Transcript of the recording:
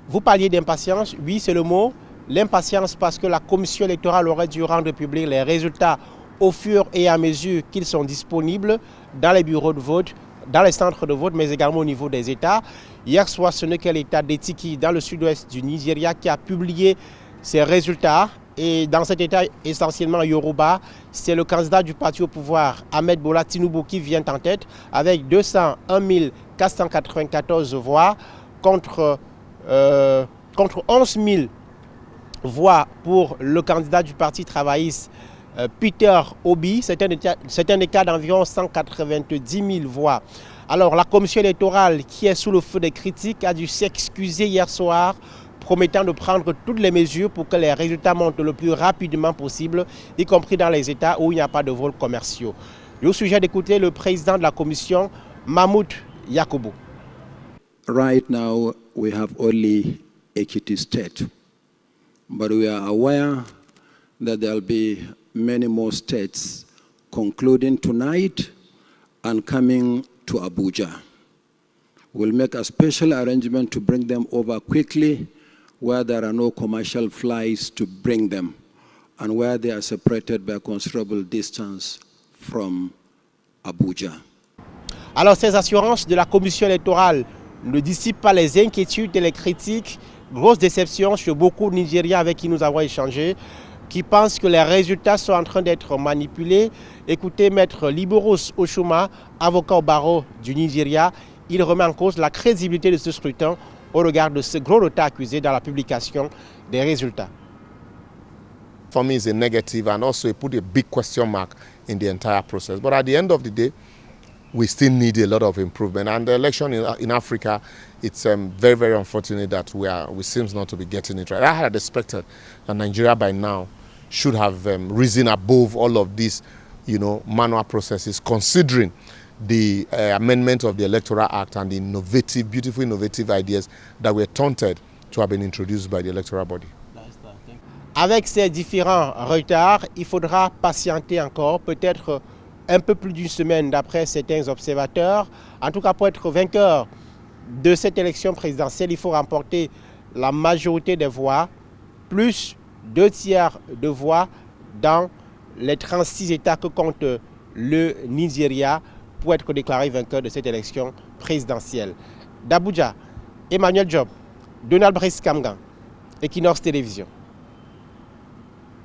Vous parliez d'impatience, oui c'est le mot. L'impatience parce que la commission électorale aurait dû rendre public les résultats au fur et à mesure qu'ils sont disponibles dans les bureaux de vote, dans les centres de vote, mais également au niveau des États. Hier soir, ce n'est que l'État d'Etiki, dans le sud-ouest du Nigeria, qui a publié ses résultats. Et dans cet État, essentiellement Yoruba, c'est le candidat du parti au pouvoir, Ahmed Bola Tinubu, qui vient en tête avec 201 494 voix contre 11 000 voix pour le candidat du parti travailliste, Peter Obi. C'est un écart d'environ 190 000 voix. Alors la commission électorale, qui est sous le feu des critiques, a dû s'excuser hier soir, promettant de prendre toutes les mesures pour que les résultats montent le plus rapidement possible, y compris dans les États où il n'y a pas de vols commerciaux. Je vous suggère d'écouter le président de la commission, Mahmoud Yakubu. Right now, we have only Ekiti State, but we are aware that there will be many more states concluding tonight and coming to Abuja. We'll make a special arrangement to bring them over quickly where there are no commercial flights to bring them and where they are separated by a considerable distance from Abuja. Alors ces assurances de la commission électorale ne dissipent pas les inquiétudes et les critiques. Grosse déception chez beaucoup de Nigériens avec qui nous avons échangé, qui pensent que les résultats sont en train d'être manipulés. Écoutez Maître Liboros Oshuma, avocat au barreau du Nigeria, il remet en cause la crédibilité de ce scrutin au regard de ce gros retard accusé dans la publication des résultats. For me, it's a negative, and also it put a big question mark in the entire process. But at the end of the day, we still need a lot of improvement. And the election in Africa, it's very, very unfortunate that we seem not to be getting it right. I had expected that Nigeria by now should have risen above all of these, manual processes, considering the amendment of the Electoral Act and the innovative, beautiful innovative ideas that were taunted to have been introduced by the electoral body. Avec ces différents retards, il faudra patienter encore, peut-être un peu plus d'une semaine d'après certains observateurs. En tout cas, pour être vainqueur de cette élection présidentielle, il faut remporter la majorité des voix, plus 2/3 de voix dans les 36 États que compte le Nigeria pour être déclaré vainqueur de cette élection présidentielle. D'Abuja, Emmanuel Job, Donald Brice Kamgan, Equinox Télévision.